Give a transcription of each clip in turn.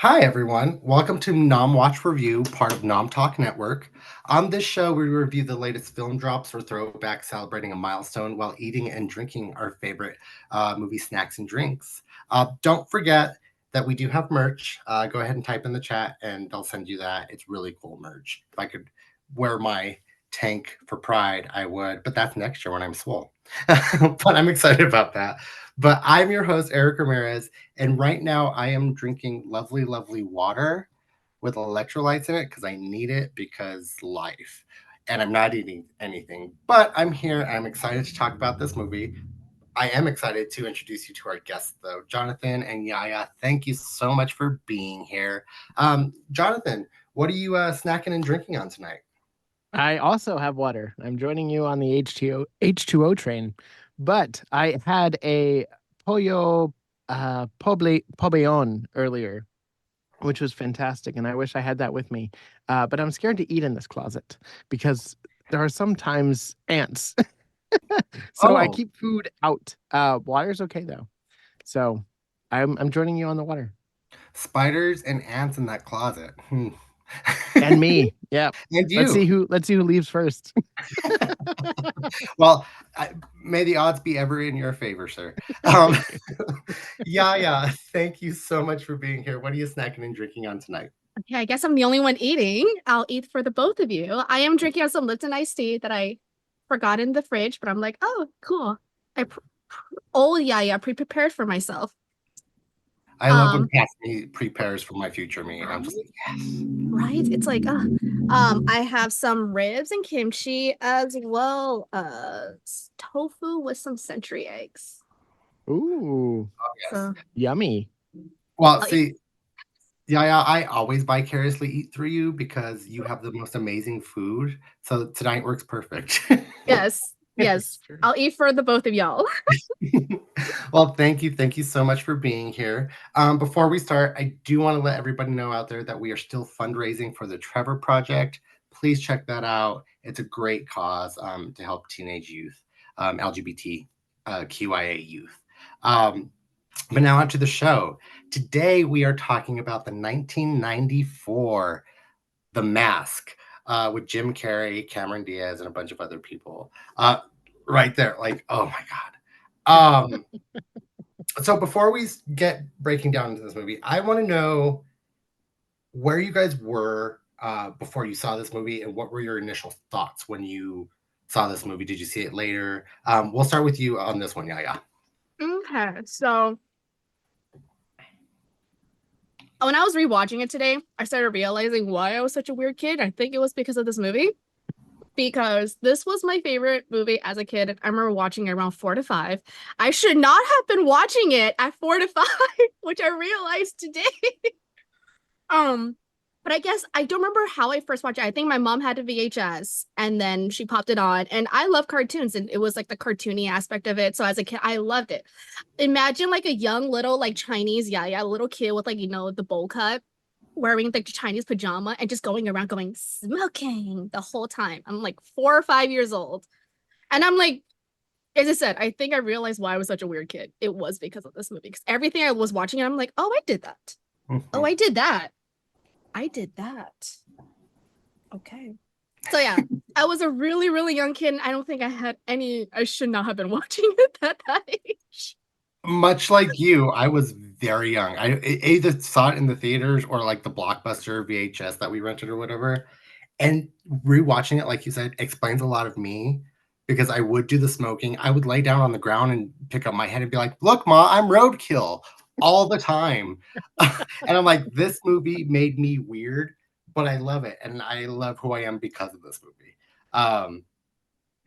Hi, everyone. Welcome to Nom Watch Review, part of Nom Talk Network. On this show, we review the latest film drops or throwback celebrating a milestone while eating and drinking our favorite movie snacks and drinks. Don't forget that we do have merch. Go ahead and type in the chat and I'll send you that. It's really cool merch. If I could wear my tank for pride, I would, but that's next year when I'm swole. But I'm excited about that. But I'm your host, Erric Ramirez. And right now, I am drinking lovely, lovely water with electrolytes in it because I need it because life. And I'm not eating anything, but I'm here. I'm excited to talk about this movie. I am excited to introduce you to our guests, though. Jonathan and Yaya, thank you so much for being here. Jonathan, what are you snacking and drinking on tonight? I also have water. I'm joining you on the H2O train, but I had a pollo pobleon earlier, which was fantastic, and I wish I had that with me. But I'm scared to eat in this closet because there are sometimes ants. So I Oh, keep food out. Water's okay though. So I'm joining you on the water. spiders and ants in that closet. And me. Yeah. And Let's see you. who leaves first. Well, may the odds be ever in your favor, sir. Um, Yaya, thank you so much for being here. What are you snacking and drinking on tonight? Okay, I guess I'm the only one eating. I'll eat for the both of you. I am drinking some Lipton iced tea that I forgot in the fridge, but I'm like, oh, cool. Old Yaya pre-prepared for myself. I love when Um, past me prepares for my future me. I'm right, just like, yes. right. It's like, I have some ribs and kimchi as well as tofu with some century eggs. Ooh, Oh, yes. So yummy. Well, I'll eat. see, Yaya, I always vicariously eat through you because you have the most amazing food. So tonight works perfect. Yes, yes. Sure. I'll eat for the both of y'all. Well, thank you. Thank you so much for being here. Before we start, I do want to let everybody know out there that we are still fundraising for the Trevor Project. Please check that out. It's a great cause to help teenage youth, LGBT QIA youth. Um, but now on to the show. Today we are talking about the 1994 The Mask with Jim Carrey, Cameron Diaz, and a bunch of other people. Right there, like, oh my God. So before we get breaking down into this movie, I want to know where you guys were before you saw this movie and what were your initial thoughts when you saw this movie. Did you see it later? We'll start with you on this one, Yaya. Okay, so when I was rewatching it today, I started realizing why I was such a weird kid. I think it was because of this movie. Because this was my favorite movie as a kid. I remember watching it around 4 to 5. I should not have been watching it at 4 to 5, which I realized today. um, but I guess I don't remember how I first watched it. I think my mom had a VHS and then she popped it on. And I love cartoons, and it was like the cartoony aspect of it. So as a kid, I loved it. Imagine like a young little like Chinese Yaya, little kid with like, the bowl cut, wearing like Chinese pajama and just going around going smoking the whole time. I'm like 4 or 5 years old. And I'm like, as I said, I think I realized why I was such a weird kid. It was because of this movie. Because everything I was watching, I'm like, oh, I did that. Oh, I did that. I did that. Okay. So yeah, I was a really, really young kid. And I don't think I should not have been watching it at that age. Much like you, I was very young. I either saw it in the theaters or like the Blockbuster VHS that we rented or whatever. And rewatching it, like you said, explains a lot of me because I would do the smoking. I would lay down on the ground and pick up my head and be like, "Look, Ma, I'm roadkill," all the time. And I'm like, this movie made me weird, but I love it, and I love who I am because of this movie. Um,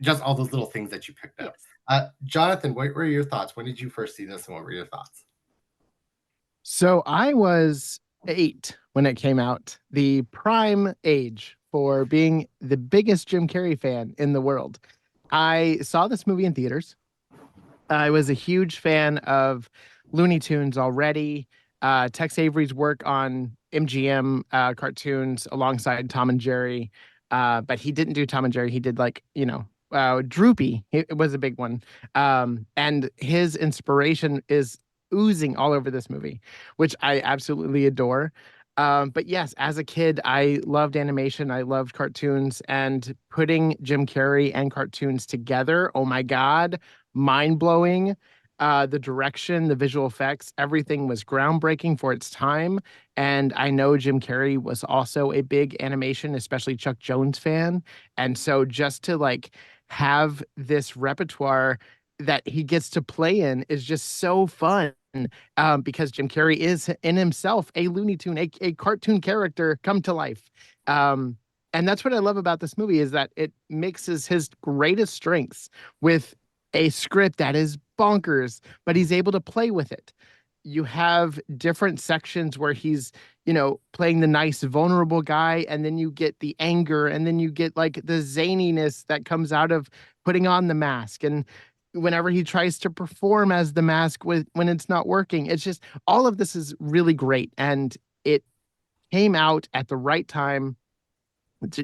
just all those little things that you picked up. Yes. Jonathan, what were your thoughts? When did you first see this, and what were your thoughts? So I was 8 when it came out, the prime age for being the biggest Jim Carrey fan in the world. I saw this movie in theaters. I was a huge fan of Looney Tunes already. Tex Avery's work on MGM cartoons alongside Tom and Jerry. But he didn't do Tom and Jerry. He did Droopy. It was a big one. And his inspiration is oozing all over this movie, which I absolutely adore. But yes, as a kid, I loved animation. I loved cartoons, and putting Jim Carrey and cartoons together. Oh my God, mind blowing. The direction, the visual effects, everything was groundbreaking for its time. And I know Jim Carrey was also a big animation, especially Chuck Jones fan. And so just to like have this repertoire that he gets to play in is just so fun. Because Jim Carrey is in himself a Looney Tune, a cartoon character come to life. And that's what I love about this movie is that it mixes his greatest strengths with a script that is bonkers, but he's able to play with it. You have different sections where he's, playing the nice, vulnerable guy, and then you get the anger, and then you get like the zaniness that comes out of putting on the mask. And whenever he tries to perform as the mask when it's not working, it's just all of this is really great. And it came out at the right time.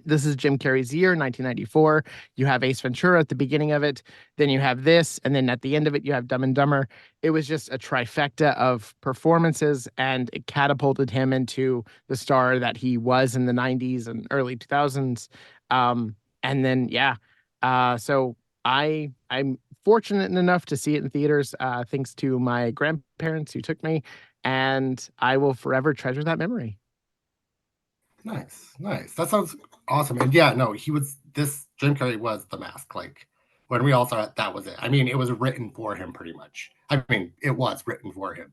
This is Jim Carrey's year, 1994. You have Ace Ventura at the beginning of it. Then you have this. And then at the end of it, you have Dumb and Dumber. It was just a trifecta of performances, and it catapulted him into the star that he was in the 90s and early 2000s. And then, yeah. So I'm fortunate enough to see it in theaters, thanks to my grandparents who took me. And I will forever treasure that memory. Nice, nice. That sounds awesome. And yeah, no, Jim Carrey was the mask. Like when we all saw it, that was it. I mean, it was written for him pretty much. I mean, it was written for him.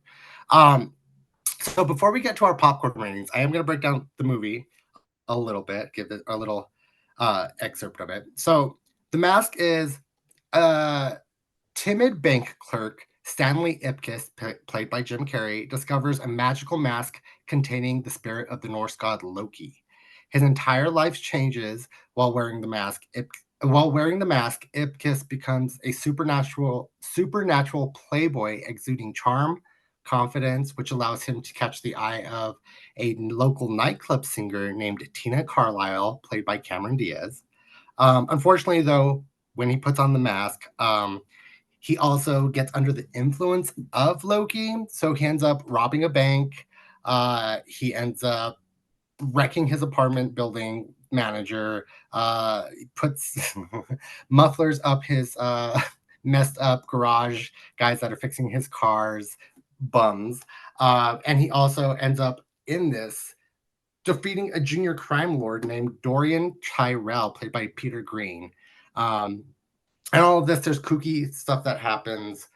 So before we get to our popcorn ratings, I am going to break down the movie a little bit, give it a little excerpt of it. So the mask is a timid bank clerk, Stanley Ipkiss, played by Jim Carrey, discovers a magical mask containing the spirit of the Norse god Loki. His entire life changes while wearing the mask. Ipkiss becomes a supernatural playboy exuding charm, confidence, which allows him to catch the eye of a local nightclub singer named Tina Carlisle, played by Cameron Diaz. Unfortunately, though, when he puts on the mask, he also gets under the influence of Loki, so he ends up robbing a bank. He ends up wrecking his apartment building manager. He puts mufflers up his messed up garage, guys that are fixing his cars, bums. And he also ends up in this defeating a junior crime lord named Dorian Tyrell, played by Peter Green. And all of this, there's kooky stuff that happens.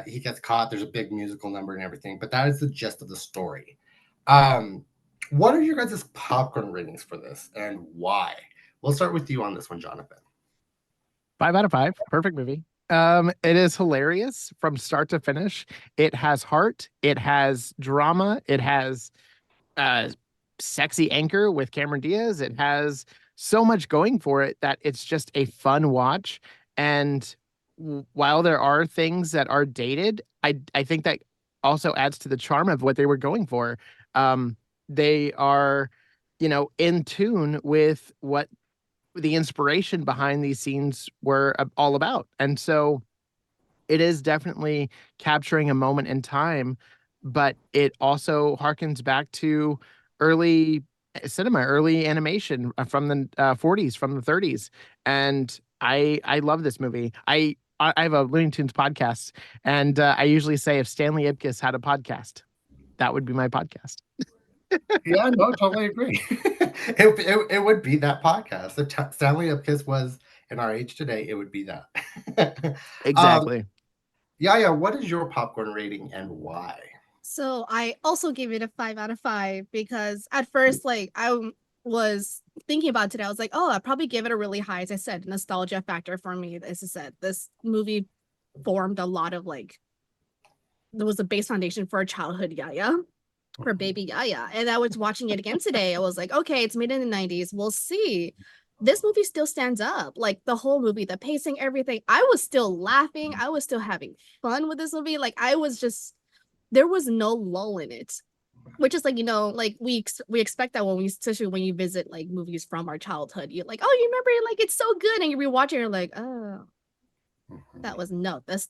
He gets caught. There's a big musical number and everything, but that is the gist of the story. What are your guys' popcorn ratings for this, and why? We'll start with you on this one, Jonathan. 5 out of 5. Perfect movie. It is hilarious from start to finish. It has heart. It has drama. It has sexy anchor with Cameron Diaz. It has so much going for it that it's just a fun watch. And while there are things that are dated, I think that also adds to the charm of what they were going for. They are, in tune with what the inspiration behind these scenes were all about. And so it is definitely capturing a moment in time, but it also harkens back to early cinema, early animation from the 40s, from the 30s. And I love this movie. I have a Looney Tunes podcast, and I usually say if Stanley Ipkiss had a podcast, that would be my podcast. Yeah, no, totally agree. It would be that podcast. If Stanley Ipkiss was in our age today, it would be that. Exactly. Yaya, what is your popcorn rating and why? So I also gave it a 5 out of 5 because at first, like, I was thinking about it today. I was like, oh, I'd probably give it a really high, as I said, nostalgia factor for me. As I said, this movie formed a lot of there was a base foundation for a childhood Yaya, for baby Yaya. And I was watching it again today. I was like, okay, it's made in the 90s. We'll see. This movie still stands up. Like the whole movie, the pacing, everything. I was still laughing. I was still having fun with this movie. Like there was no lull in it. Which is we expect that especially when you visit like movies from our childhood, you're like, oh, you remember it, like it's so good, and you rewatch it, you're like, oh,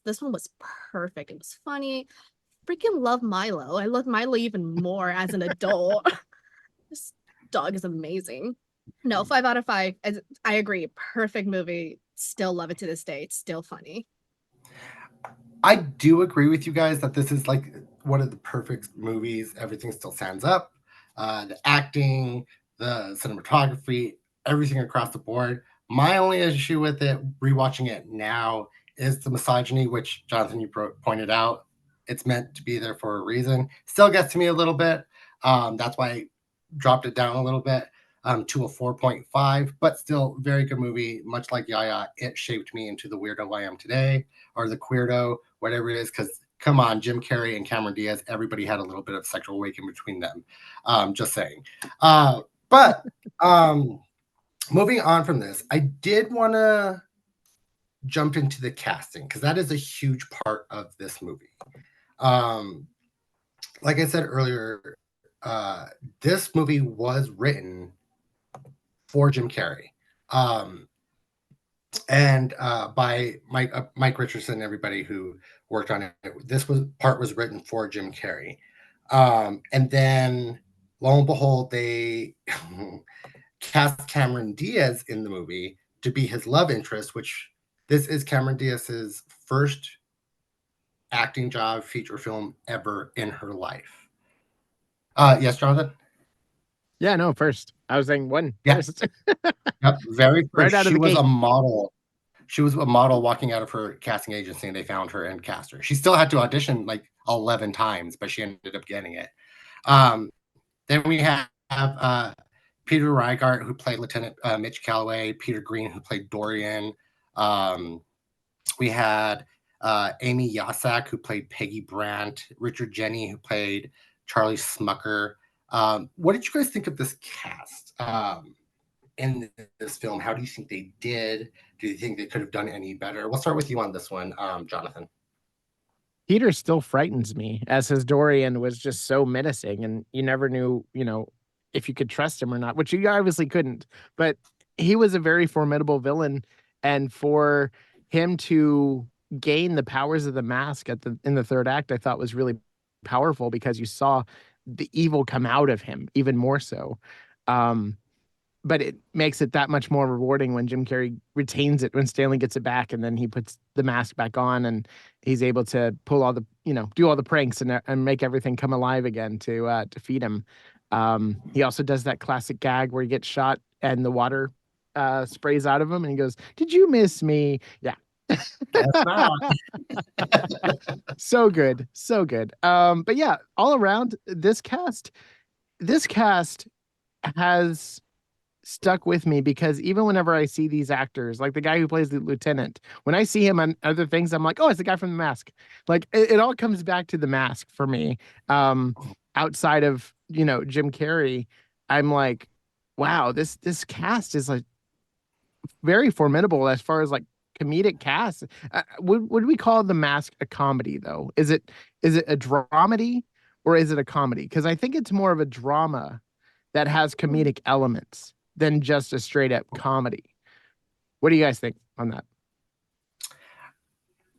this one was perfect. It was funny, freaking love Milo. I love Milo even more as an adult. This dog is amazing. No, 5 out of 5. I agree. Perfect movie. Still love it to this day. It's still funny. I do agree with you guys that this is like one of the perfect movies. Everything still stands up. The acting, the cinematography, everything across the board. My only issue with it, rewatching it now, is the misogyny, which Jonathan, you pointed out. It's meant to be there for a reason. Still gets to me a little bit. That's why I dropped it down a little bit to a 4.5, but still very good movie. Much like Yaya, it shaped me into the weirdo I am today, or the queerdo, whatever it is, because come on, Jim Carrey and Cameron Diaz, everybody had a little bit of sexual awakening between them. Just saying. But moving on from this, I did want to jump into the casting because that is a huge part of this movie. Like I said earlier, this movie was written for Jim Carrey. And by Mike Richardson and everybody who worked on it. This part was written for Jim Carrey. And then lo and behold, they cast Cameron Diaz in the movie to be his love interest, which this is Cameron Diaz's first acting job, feature film ever in her life. Yes, Jonathan? Yeah, no, first. I was saying one first. Yep, very first. Right out of she the was gate. a model. She was a model walking out of her casting agency, and they found her and cast her. She still had to audition like 11 times, but she ended up getting it. Then we have Peter Reigart, who played Lieutenant Mitch Calloway, Peter Green, who played Dorian. We had Amy Yasak, who played Peggy Brandt, Richard Jenny, who played Charlie Smucker. What did you guys think of this cast in this film? How do you think they did? Do you think they could have done any better? We'll start with you on this one, Jonathan. Peter still frightens me, as his Dorian was just so menacing, and you never knew, if you could trust him or not, which you obviously couldn't. But he was a very formidable villain, and for him to gain the powers of the mask in the third act, I thought was really powerful because you saw the evil come out of him even more so. But it makes it that much more rewarding when Jim Carrey retains it, when Stanley gets it back, and then he puts the mask back on, and he's able to pull all the, do all the pranks and make everything come alive again to defeat him. He also does that classic gag where he gets shot and the water sprays out of him, and he goes, "Did you miss me?" Yeah. So good. So good. But yeah, all around this cast has stuck with me because even whenever I see these actors, like the guy who plays the lieutenant, when I see him on other things, I'm like, oh, it's the guy from The Mask. Like it all comes back to The Mask for me. Outside of, Jim Carrey, I'm like, wow, this cast is like very formidable as far as like comedic cast. Would we call The Mask a comedy though? Is it a dramedy or is it a comedy? Because I think it's more of a drama that has comedic elements than just a straight up comedy. What do you guys think on that?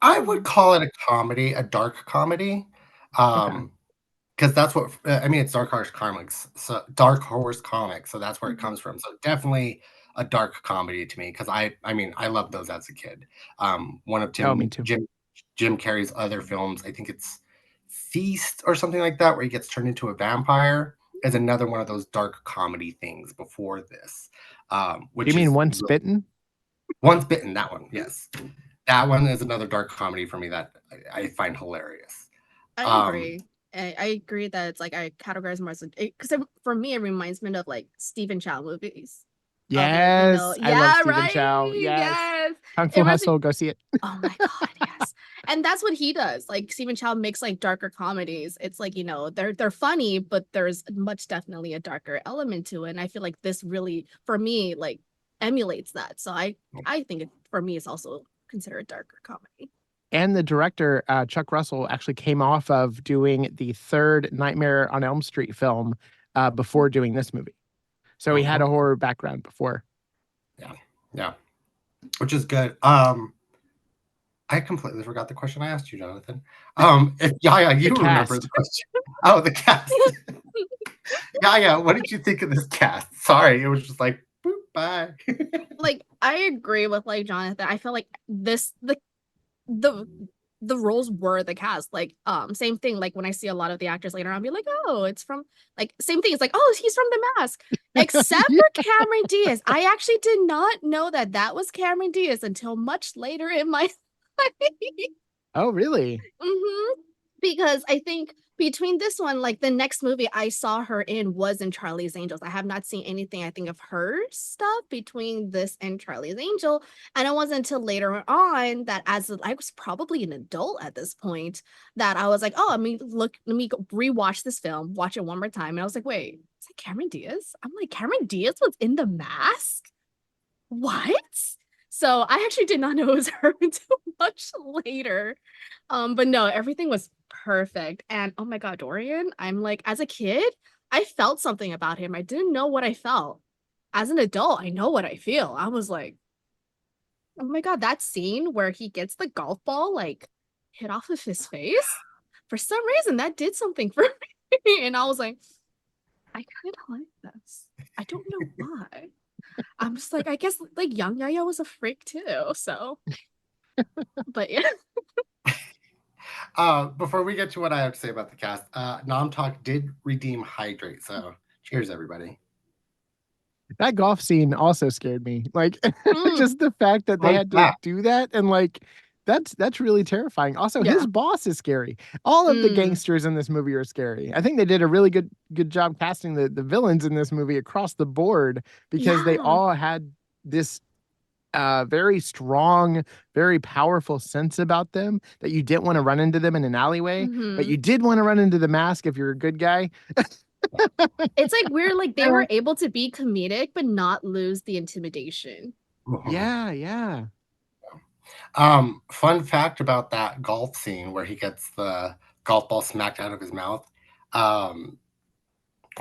I would call it a comedy, a dark comedy. Because that's what it's Dark Horse Comics. So Dark Horse Comics, so that's where it comes from. So definitely a dark comedy to me because I loved those as a kid. One of me too. Jim Carrey's other films, I think it's Feast or something like that, where he gets turned into a vampire, is another one of those dark comedy things before this. Which you mean Once Bitten? Once Bitten, that one, yes. That one is another dark comedy for me that I find hilarious. I agree. I agree that it's like I categorize more as because for me it reminds me of like Stephen Chow movies. Yes, I love Stephen Chow. Yes. Kung Fu Hustle, go see it. Oh my god, yes. And that's what he does. Like Stephen Chow makes like darker comedies. It's like, they're funny, but there's definitely a darker element to it. And I feel like this really, for me, like emulates that. So I think for me it's also considered darker comedy. And the director, Chuck Russell, actually came off of doing the third Nightmare on Elm Street film before doing this movie. So he had a horror background before. Yeah. Which is good. I completely forgot the question I asked you, Jonathan. If Yaya, you The remember cast. the question. Oh, the cast. Yaya, what did you think of this cast? Sorry, it was just like, boop, bye. Like, I agree with like Jonathan. I feel like the the roles were the cast. Like, same thing. Like when I see a lot of the actors later on, I'll be like, oh, it's from like same thing. It's like, oh, he's from The Mask. Except Yeah. for Cameron Diaz. I actually did not know that that was Cameron Diaz until much later in my life. Oh, really? Because I think between this one, like the next movie I saw her in was in Charlie's Angels. I have not seen anything, I think, of her stuff between this and Charlie's Angel. And it wasn't until later on that I was probably an adult at this point that I was like, oh, let me rewatch this film, watch it one more time. And I was like, wait, is that Cameron Diaz? I'm like, Cameron Diaz was in The Mask? What? So I actually did not know it was her until much later. But no, everything was perfect. And oh my God, Dorian, I'm like, as a kid, I felt something about him. I didn't know what I felt. As an adult, I know what I feel. I was like, oh my God, that scene where he gets the golf ball like hit off of his face. For some reason, that did something for me. And I was like, I kind of like this. I don't know why. I'm just like, I guess like young Yaya was a freak too. So, but yeah. Before we get to what I have to say about the cast, Nom Talk did redeem Hydrate, so cheers, everybody. That golf scene also scared me. Like Mm, just the fact that they Fun had to fact. do that and like that's really terrifying. Also, yeah. his boss is scary. All of the Mm, gangsters in this movie are scary. I think they did a really good job casting the villains in this movie across the board because they yeah. all had this very strong, very powerful sense about them that you didn't want to run into them in an alleyway, but hmm you did want to run into the Mask if you're a good guy. It's like we're like they were able to be comedic but not lose the intimidation. Yeah, yeah. Fun fact about that golf scene where he gets the golf ball smacked out of his mouth. Why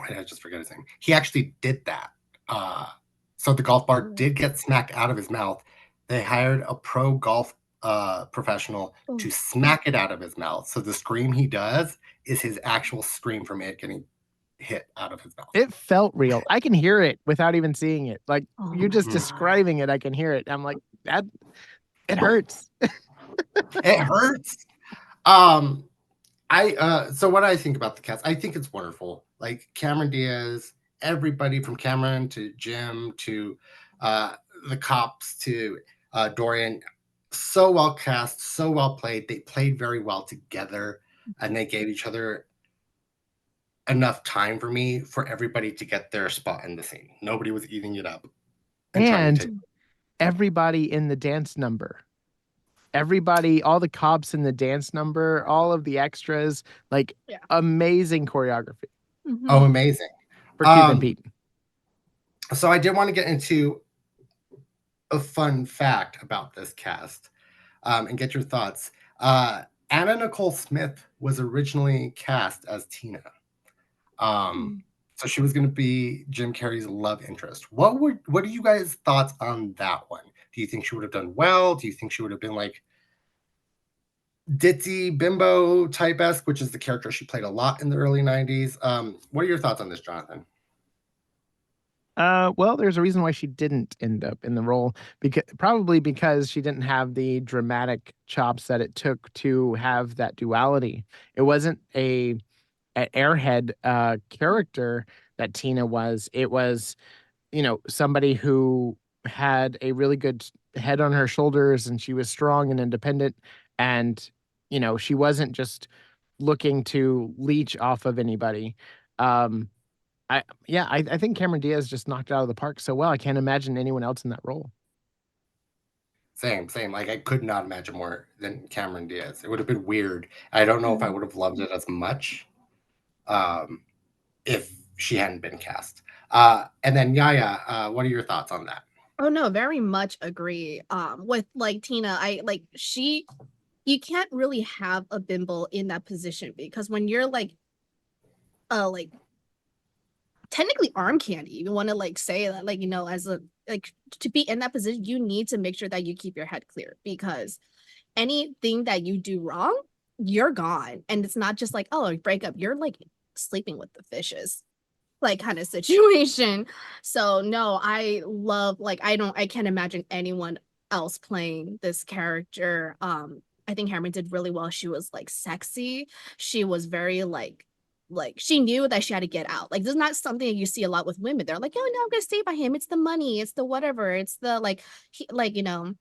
did I just forget his name? He actually did that. Uh, so the golf ball Oh. did get smacked out of his mouth. They hired a pro golf professional Oh. to smack it out of his mouth. So the scream he does is his actual scream from it getting hit out of his mouth. It felt real. I can hear it without even seeing it. Like Oh you're my just Mhm. describing it, I can hear it. I'm like, that it hurts. It hurts. Um, so what I think about the cast, I think it's wonderful. Like Cameron Diaz, everybody from Cameron to Jim to uh, the cops to Dorian, so well cast, so well played. They played very well together, and they gave each other enough time for me for everybody to get their spot in the scene. Nobody was eating it up and trying to take. And everybody in the dance number. Everybody, all the cops in the dance number, all of the extras, like yeah. amazing choreography Oh, Mhm. amazing. for Cuban Pete. So I did want to get into a fun fact about this cast and get your thoughts. Anna Nicole Smith was originally cast as Tina. Mm. So she was going to be Jim Carrey's love interest. What are you guys' thoughts on that one? Do you think she would have done well? Do you think she would have been like ditzy bimbo type esque, which is the character she played a lot in the early 90s? What are your thoughts on this, Jonathan? Well, there's a reason why she didn't end up in the role probably because she didn't have the dramatic chops that it took to have that duality. It wasn't an airhead character that Tina was. It was, somebody who had a really good head on her shoulders and she was strong and independent and she wasn't just looking to leech off of anybody. Um I think Cameron Diaz just knocked it out of the park so well. I can't imagine anyone else in that role. Same. Like I could not imagine more than Cameron Diaz. It would have been weird. I don't know if I would have loved it as much um, if she hadn't been cast. And then Yaya, what are your thoughts on that? Oh no, very much agree. With like Tina, I like you can't really have a bimbo in that position because when you're like technically arm candy, you want to like say that like as a like to be in that position, you need to make sure that you keep your head clear because anything that you do wrong, you're gone. And it's not just like, oh, break up. You're like sleeping with the fishes, like kind of situation. So no, I love like I can't imagine anyone else playing this character. I think Harriman did really well. She was like sexy. She was very like she knew that she had to get out. Like this is not something you see a lot with women. They're like, oh no, I'm gonna stay by him. It's the money, it's the whatever, it's the like like the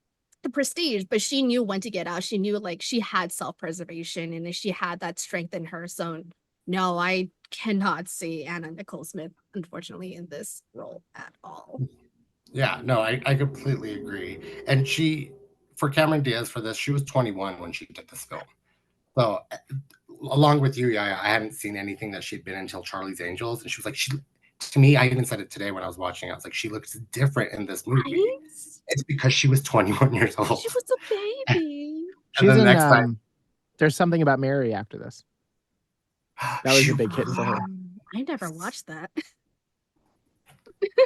prestige. But she knew when to get out. She knew like she had self-preservation and she had that strength in her. So no, I cannot see Anna Nicole Smith, unfortunately, in this role at all. Yeah, no, I completely agree. And for Cameron Diaz for this, she was 21 when she did this film. So along with you, Yaya, I hadn't seen anything that she'd been in until Charlie's Angels. And she was like, to me, I even said it today when I was watching. I was like, she looks different in this movie. Right? It's because she was 21 years old. She was a baby. She's then in next time, There's Something About Mary after this. That was a big hit for her. I never watched that.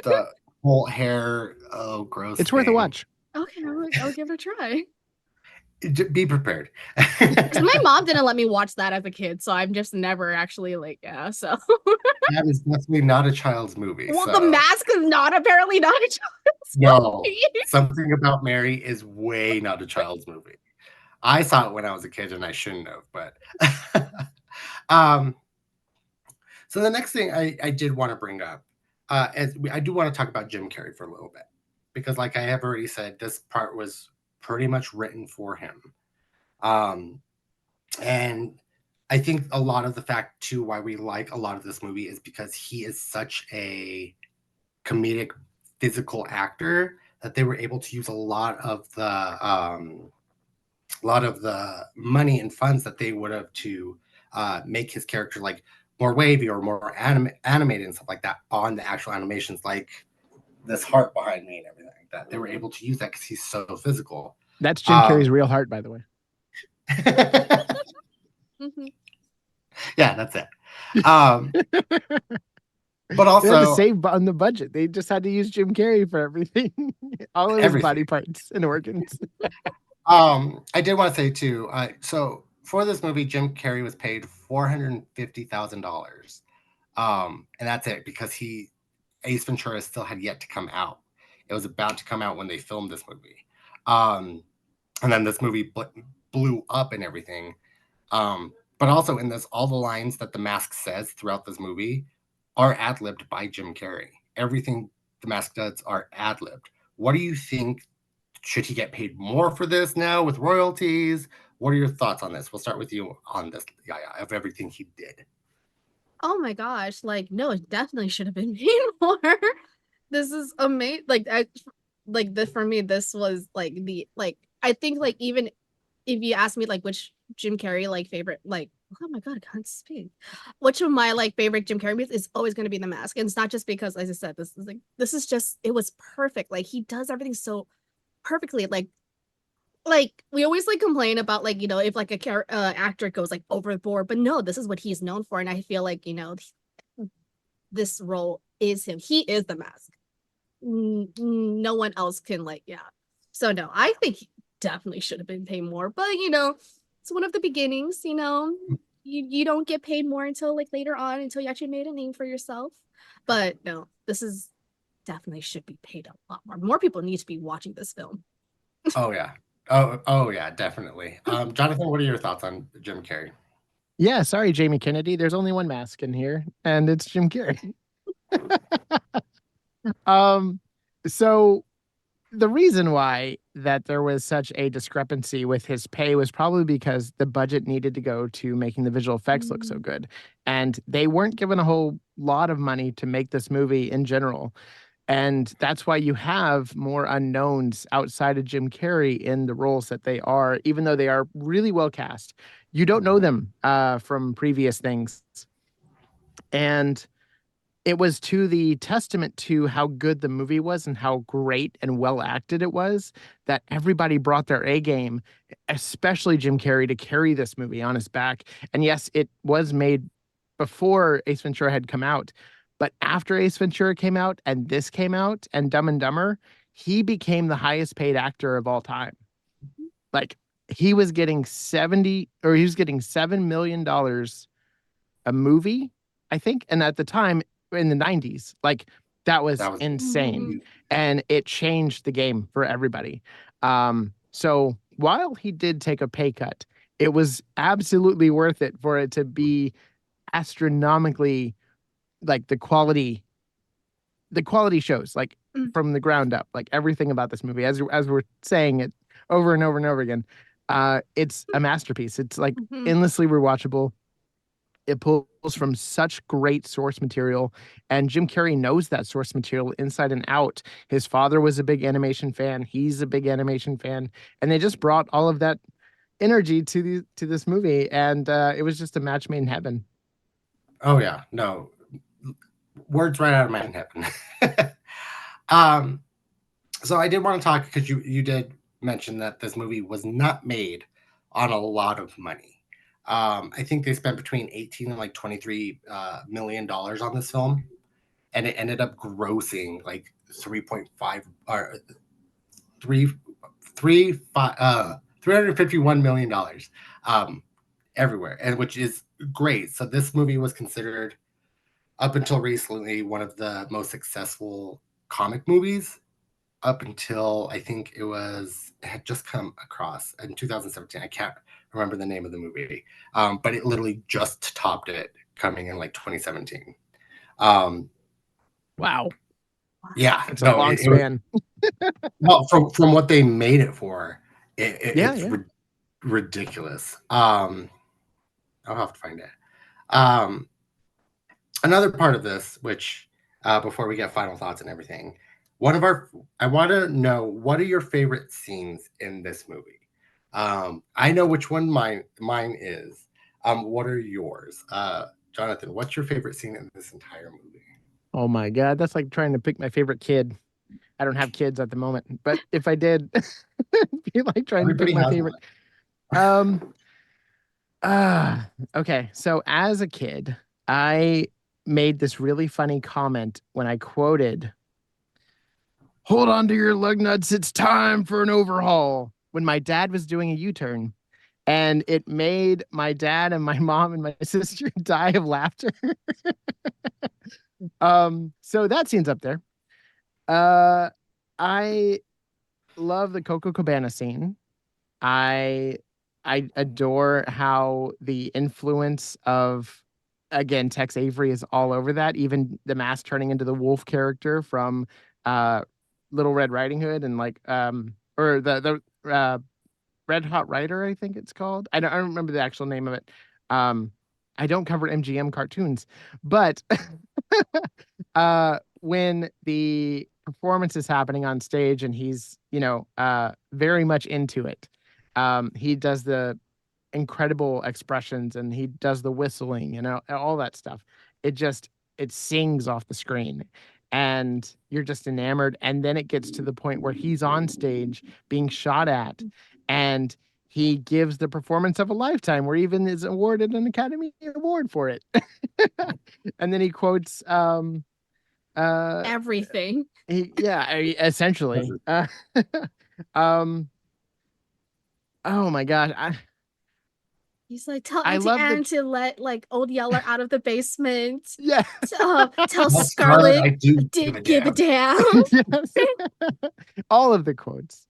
The whole hair, oh, gross. It's worth a watch. Okay, I'll give it a try. Be prepared. My mom didn't let me watch that as a kid, so I'm just never actually like, yeah, so. That is definitely not a child's movie. Well, so. The Mask is apparently not a child's No, movie. Something About Mary is way not a child's movie. I saw it when I was a kid and I shouldn't have, but so the next thing I did want to bring up I do want to talk about Jim Carrey for a little bit, because like I have already said, this part was pretty much written for him. And I think a lot of the fact too why we like a lot of this movie is because he is such a comedic physical actor that they were able to use a lot of the money and funds that they would have to make his character like more wavy or more animated and stuff like that on the actual animations, like this heart behind me and everything like that. They were able to use that because he's so physical. That's Jim Carrey's real heart, by the way. Mm-hmm. Yeah, that's it. But also, they had to save on the budget. They just had to use Jim Carrey for everything, all of his body parts and organs. I did want to say too. So for this movie, Jim Carrey was paid $450,000, and that's it because Ace Ventura still had yet to come out. It was about to come out when they filmed this movie, and then this movie blew up and everything. But also in this, all the lines that the mask says throughout this movie are ad-libbed by Jim Carrey. Everything the mask does are ad-libbed. What do you think? Should he get paid more for this now with royalties? What are your thoughts on this? We'll start with you on this, Yaya, of everything he did. Oh my gosh, like no, it definitely should have been paid more. This is amazing. For me, this was like I think like even if you ask me like which Jim Carrey like favorite, like oh my god, I can't speak. Which of my like favorite Jim Carrey movies is always going to be The Mask, and it's not just because, as I said, this is just it was perfect. Like he does everything so perfectly. Like we always like complain about like if like a actor goes like overboard, but no, this is what he's known for, and I feel like this role is him. He is The Mask. No one else can So no, I think he definitely should have been paid more, but it's one of the beginnings. You don't get paid more until like later on, until you actually made a name for yourself. But no, this is definitely should be paid a lot more. More people need to be watching this film. Oh yeah. Oh yeah, definitely. Jonathan, what are your thoughts on Jim Carrey? Yeah, sorry, Jamie Kennedy. There's only one mask in here, and it's Jim Carrey. So the reason why that there was such a discrepancy with his pay was probably because the budget needed to go to making the visual effects look so good. And they weren't given a whole lot of money to make this movie in general. And that's why you have more unknowns outside of Jim Carrey in the roles that they are, even though they are really well cast. You don't know them from previous things. And it was to the testament to how good the movie was and how great and well acted it was that everybody brought their A game, especially Jim Carrey, to carry this movie on his back. And yes, it was made before Ace Ventura had come out, but after Ace Ventura came out and this came out and Dumb and Dumber, he became the highest paid actor of all time. Like he was getting $7 million a movie, I think. And at the time in the 90s, like that was That was insane. And it changed the game for everybody. So while he did take a pay cut, it was absolutely worth it for it to be astronomically like the quality shows, like from the ground up, like everything about this movie, as we're saying it over and over and over again. It's a masterpiece. It's like endlessly rewatchable. It pulls from such great source material, and Jim Carrey knows that source material inside and out. His father was a big animation fan. He's a big animation fan, and they just brought all of that energy to this movie, and it was just a match made in heaven. Oh yeah, no words right out of my head. So I did want to talk because you did mention that this movie was not made on a lot of money. I think they spent between 18 and like 23 $1 million on this film, and it ended up grossing like 3.5 or 351 million dollars everywhere, and which is great. So this movie was considered up until recently one of the most successful comic movies up until I think it had just come across in 2017. I can't remember the name of the movie, but it literally just topped it coming in like 2017. Wow. Yeah, it's a long span. Well, from what they made it for, it's ridiculous. I'll have to find it. Another part of this, which before we get final thoughts and everything, I want to know, what are your favorite scenes in this movie? I know which one mine is. What are yours? Jonathan, what's your favorite scene in this entire movie? Oh my God, that's like trying to pick my favorite kid. I don't have kids at the moment, but if I did, it'd be like trying to pick my favorite. Okay. So as a kid, I made this really funny comment when I quoted, "Hold on to your lug nuts, it's time for an overhaul," when my dad was doing a U-turn. And it made my dad and my mom and my sister die of laughter. So that scene's up there. I love the Coco Cabana scene. I adore how the influence of, again, Tex Avery is all over that. Even the mask turning into the wolf character from Little Red Riding Hood, and like or the Red Hot Rider, I think it's called. I don't remember the actual name of it. I don't cover MGM cartoons, but when the performance is happening on stage and he's, very much into it, he does the incredible expressions and he does the whistling, all that stuff. It sings off the screen and you're just enamored. And then it gets to the point where he's on stage being shot at, and he gives the performance of a lifetime, where even is awarded an Academy Award for it. And then he quotes everything. Essentially. Oh my gosh. He's like, tell Auntie Anne to let like old Yeller out of the basement. Yeah. Tell Scarlett I did give a damn. Yes. All of the quotes.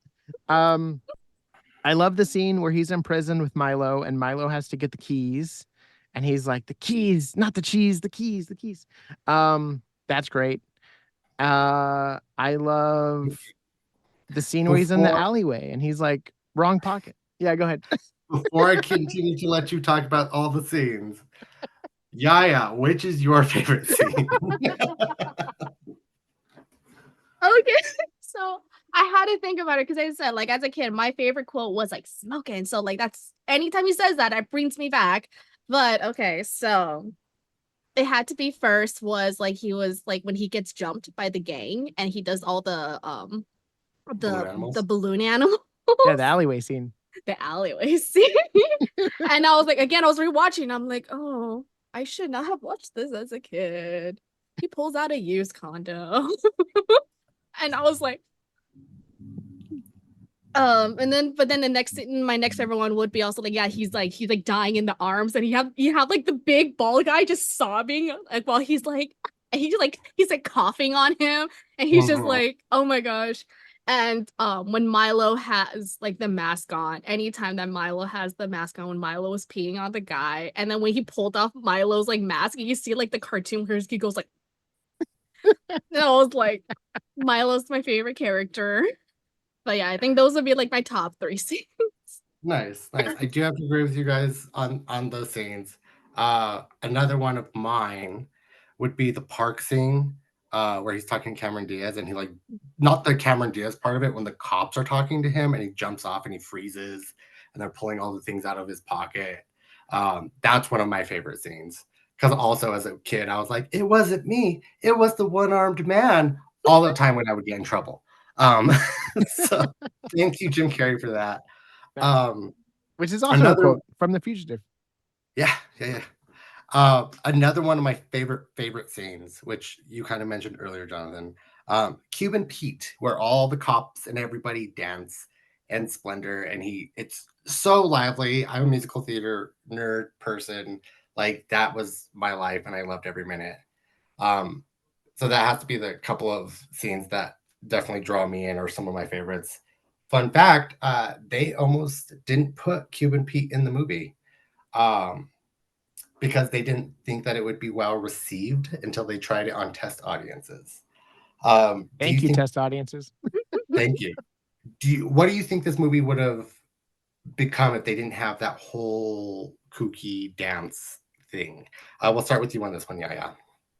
I love the scene where he's in prison with Milo, and Milo has to get the keys, and he's like, the keys, not the cheese, the keys, the keys. That's great. I love the scene where he's in the alleyway and he's like, wrong pocket. Yeah, go ahead. Before I continue to let you talk about all the scenes, Yaya, which is your favorite scene? Okay, so I had to think about it because I said, like, as a kid, my favorite quote was like smoking. So like that's anytime he says that, it brings me back. But okay, so it had to be first was like he was like when he gets jumped by the gang and he does all the balloon animals. Yeah, the alleyway scene. The alleyway scene. And I was like, again, I was rewatching. I'm like, oh, I should not have watched this as a kid. He pulls out a used condo. And I was like, But then my next favorite one would be also like, yeah, he's like dying in the arms, and you have like the big bald guy just sobbing like while he's like, and he's like coughing on him, and he's just like, oh my gosh. And when Milo has like the mask on, anytime that Milo has the mask on, when Milo was peeing on the guy, and then when he pulled off Milo's like mask, you see like the cartoon where he goes like, and I was like, Milo's my favorite character. But yeah, I think those would be like my top 3 scenes. Nice. I do have to agree with you guys on those scenes. Another one of mine would be the park scene, where he's talking to Cameron Diaz, and he like, not the Cameron Diaz part of it, when the cops are talking to him and he jumps off and he freezes and they're pulling all the things out of his pocket. That's one of my favorite scenes. Because also as a kid, I was like, it wasn't me, it was the one-armed man, all the time when I would get in trouble. So thank you, Jim Carrey, for that. Which is also a quote from The Fugitive. Yeah. Another one of my favorite scenes, which you kind of mentioned earlier, Jonathan, Cuban Pete, where all the cops and everybody dance and splendor, and it's so lively. I'm a musical theater nerd person. Like, that was my life, and I loved every minute. So that has to be the couple of scenes that definitely draw me in, or some of my favorites. Fun fact, they almost didn't put Cuban Pete in the movie. Because they didn't think that it would be well received until they tried it on test audiences. Thank you, test audiences. Thank you. What do you think this movie would have become if they didn't have that whole kooky dance thing? We'll start with you on this one, Yaya.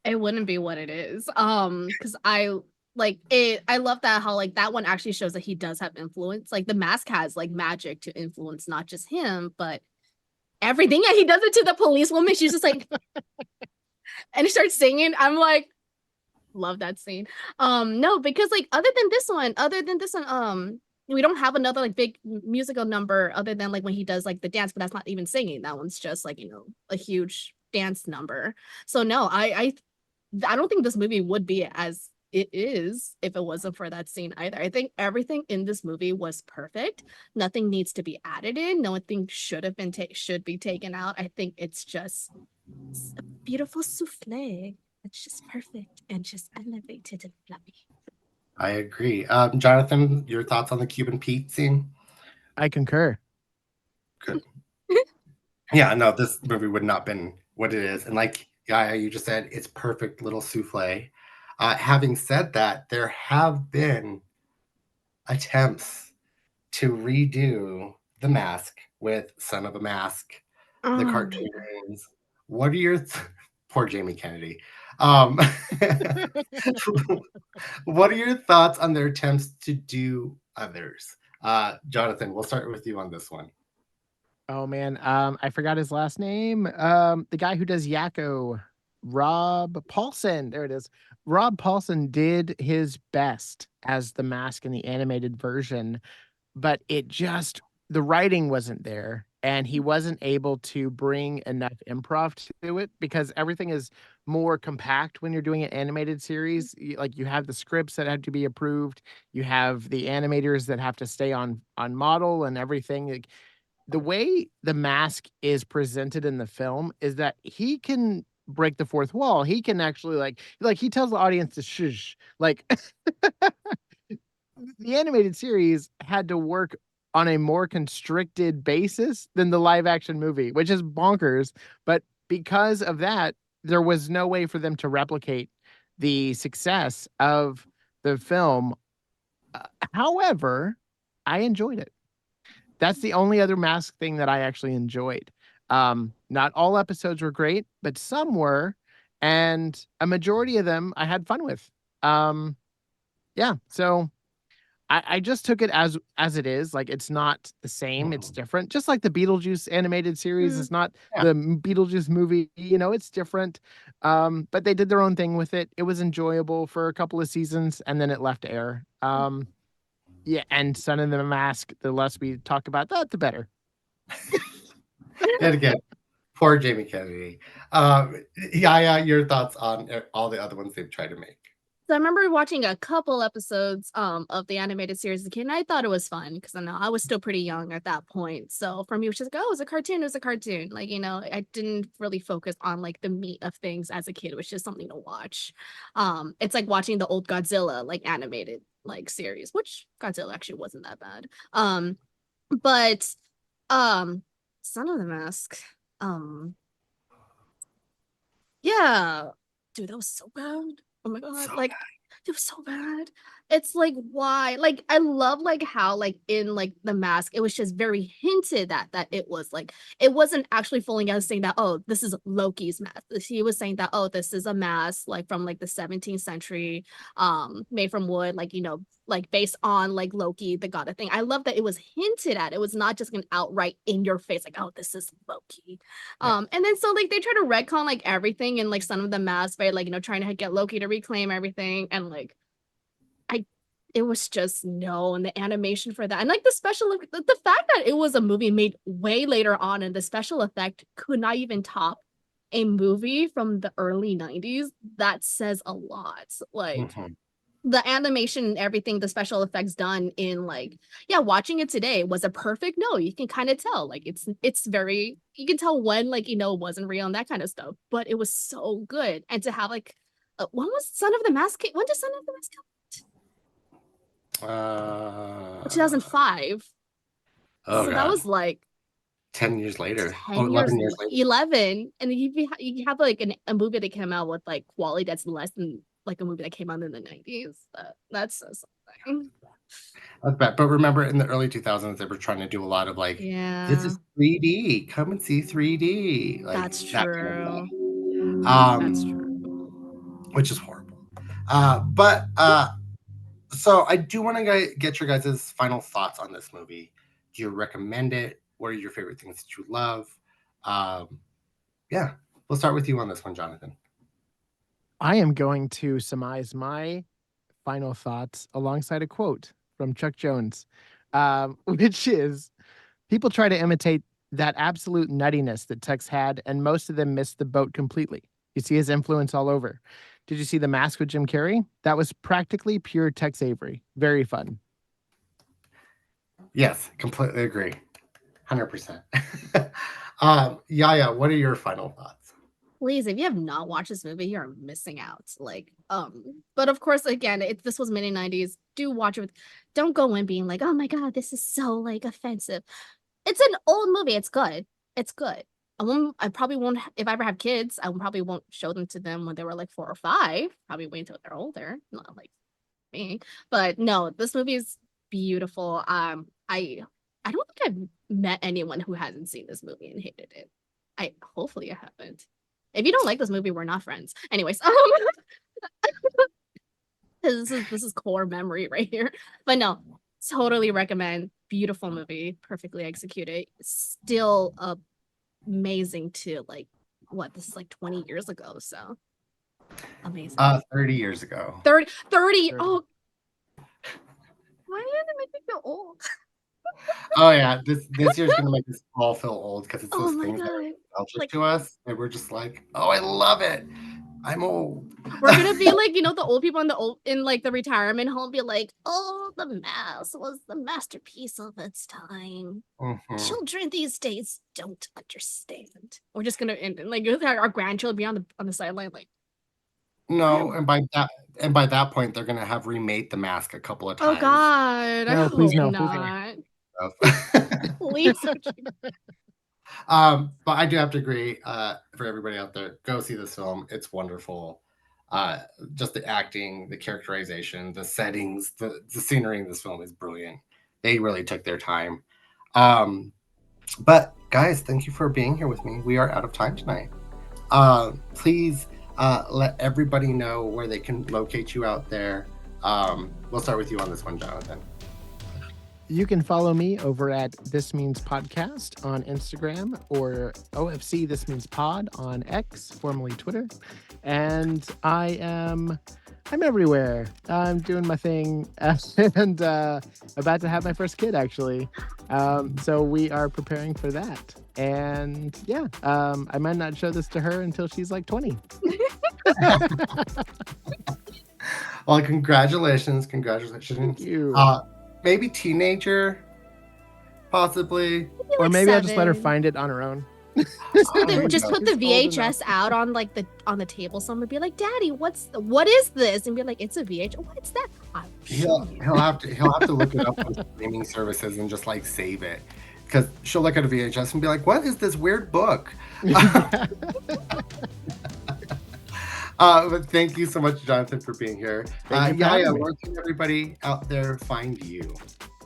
It wouldn't be what it is. Because I like it. I love that how like that one actually shows that he does have influence. Like the mask has like magic to influence not just him, but everything. And he does it to the policewoman. She's just like, and he starts singing. I'm like, love that scene. No, because like other than this one, we don't have another like big musical number other than like when he does like the dance, but that's not even singing. That one's just like, a huge dance number. So no, I don't think this movie would be as it is if it wasn't for that scene either. I think everything in this movie was perfect. Nothing needs to be added in. Nothing should be taken out. I think it's a beautiful souffle. It's just perfect and just elevated and fluffy. I agree. Jonathan, your thoughts on the Cuban Pete scene? I concur. Good. Yeah, no, this movie would not have been what it is. And like Yaya, you just said, it's perfect little souffle. Having said that, there have been attempts to redo The Mask with Son of a Mask, the cartoons. What are your poor Jamie Kennedy? What are your thoughts on their attempts to do others? Jonathan, we'll start with you on this one. Oh man, I forgot his last name. The guy who does Yakko, Rob Paulsen. There it is. Rob Paulsen did his best as the Mask in the animated version, but the writing wasn't there, and he wasn't able to bring enough improv to it because everything is more compact when you're doing an animated series. Like, you have the scripts that have to be approved, you have the animators that have to stay on model and everything. Like, the way the Mask is presented in the film is that he can break the fourth wall. He can actually like he tells the audience to shush. Like, the animated series had to work on a more constricted basis than the live action movie, which is bonkers. But because of that, there was no way for them to replicate the success of the film. However, I enjoyed it. That's the only other Mask thing that I actually enjoyed. Not all episodes were great, but some were, and a majority of them I had fun with. Yeah, so I just took it as it is. Like, it's not the same, it's different. Just like the Beetlejuice animated series is not the Beetlejuice movie, it's different. But they did their own thing with it. It was enjoyable for a couple of seasons, and then it left air. Yeah, and Son of the Mask, the less we talk about that, the better. And again, poor Jamie Kennedy. Yaya, your thoughts on all the other ones they've tried to make? So I remember watching a couple episodes of the animated series as a kid, and I thought it was fun because I know I was still pretty young at that point. So for me, it was just like, oh, it was a cartoon, it was a cartoon. Like, I didn't really focus on like the meat of things as a kid. It was just something to watch. It's like watching the old Godzilla like animated like series, which Godzilla actually wasn't that bad. But Son of the Mask. Um, yeah. Dude, that was so bad. Oh my god, So like it was so bad. It's like why? Like I love like how like in like the mask, it was just very hinted that it was like it wasn't actually fully out saying that, oh, this is Loki's mask. He was saying that, oh, this is a mask like from like the 17th century, made from wood, like like based on like Loki, the god of thing. I love that it was hinted at. It was not just an outright in your face, like, oh, this is Loki. And then so like they try to retcon like everything in like Son of the Mask by like trying to get Loki to reclaim everything, and like it was just no, and the animation for that, and like the fact that it was a movie made way later on, and the special effect could not even top a movie from the early 90s. That says a lot. Like mhm. the animation and everything, the special effects done in like, yeah, watching it today, was it perfect? No, you can kind of tell like it's very, you can tell when like it wasn't real and that kind of stuff, but it was so good. And to have like when was Son of the Mask, when did Son of the Mask come? 2005. Oh So that god, was like 10 years later. 10 Oh, years 11 years later. 11, and then you have like a movie that came out with like quality that's less than like a movie that came out in the 90s. That's something. That's bad. But remember, in the early 2000s, they were trying to do a lot of like, this Yeah, is 3D. Come and see 3D, like that's that kind of true. stuff. That's true. Which is horrible. But so I do want to get your guys' final thoughts on this movie. Do you recommend it? What are your favorite things that you love? Um, yeah, we'll start with you on this one, Jonathan. I am going to surmise my final thoughts alongside a quote from Chuck Jones, which is, people try to imitate that absolute nuttiness that Tex had, and most of them missed the boat completely. You see his influence all over. Did you see The Mask with Jim Carrey? That was practically pure Tex Avery. Very fun. Yes, completely agree. 100%. Yaya, what are your final thoughts? Please, if you have not watched this movie, you're missing out. Like, but of course, again, this was mid 90s. Do watch it don't go in being like, oh my god, this is so like offensive. It's an old movie. It's good. It's good. I probably won't, if I ever have kids, I probably won't show them to them when they were like 4 or 5. Probably wait until they're older, not like me. But no, this movie is beautiful. I don't think I've met anyone who hasn't seen this movie and hated it. Hopefully I haven't. If you don't like this movie, we're not friends. Anyways, this is core memory right here. But no, totally recommend. Beautiful movie, perfectly executed. Still amazing to like what, this is like 20 years ago, so amazing. 30 years ago. 30. Oh, why did it make me feel old? Oh yeah, this year's gonna make us all feel old because it's Oh those my things that are god. nostalgic Like, to us, and we're just like, oh, I love it. I'm old. we're gonna be like, the old people in like the retirement home be like, oh, The Mask was the masterpiece of its time. Mhm. Children these days don't understand. We're just gonna and like our grandchildren be on the sideline like, No, and by that point, they're gonna have remade The Mask a couple of oh times. god, I No, please hope no, please no. not. Stuff. Please. But I do have to agree, for everybody out there, go see this film. It's wonderful. Just the acting, the characterization, the settings, the scenery in this film is brilliant. They really took their time. But guys, thank you for being here with me. We are out of time tonight. Please let everybody know where they can locate you out there. We'll start with you on this one, Jonathan. You can follow me over at This Means Podcast on Instagram, or OFC This Means Pod on X, formerly Twitter. And I'm everywhere. I'm doing my thing and about to have my first kid, actually. So we are preparing for that. And yeah, I might not show this to her until she's like 20. Well, congratulations. Thank you. Maybe teenager, possibly. Or like maybe I'll just let her 7. find it on her own. Just put the VHS out on like on the table somewhere. Be like, Daddy, what is this? And be like, it's a VHS. What's that? He'll have to look it up on streaming services and just like save it, because she'll look at a VHS and be like, "What is this weird book?" But thank you so much, Jonathan, for being here. Yaya, where can everybody out there find you?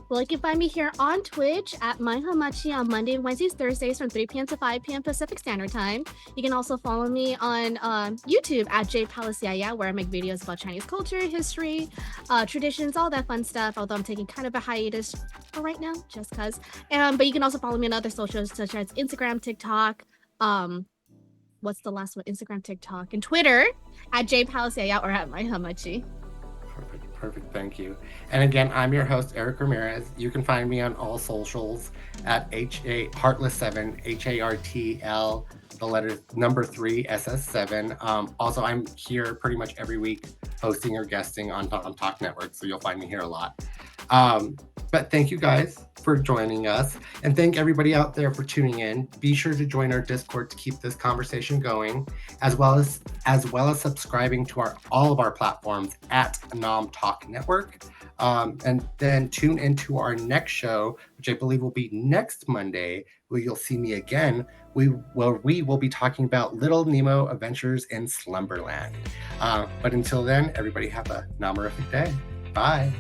Well, you can find me here on Twitch at MyHamachi on Monday, Wednesdays, Thursdays from 3 p.m. to 5 p.m. Pacific Standard Time. You can also follow me on YouTube at Jade Palace, Yaya, where I make videos about Chinese culture, history, traditions, all that fun stuff, although I'm taking kind of a hiatus for right now, just because. But you can also follow me on other socials, such as Instagram, TikTok, what's the last one? Instagram, TikTok, and Twitter at Jade Palace, Yaya, or at MyHamachi. Perfect. Thank you. And again, I'm your host, Erric Ramirez. You can find me on all socials at Heartless7, HARTL, the letter number 3, SS7. Also, I'm here pretty much every week hosting or guesting on Nom Talk Network, so you'll find me here a lot. But thank you guys for joining us, and thank everybody out there for tuning in. Be sure to join our Discord to keep this conversation going, as well as subscribing to all of our platforms at Nom Talk Network. And then tune into our next show, which I believe will be next Monday, where you'll see me again. We will be talking about Little Nemo Adventures in Slumberland. But until then, everybody have a nomorific day. Bye.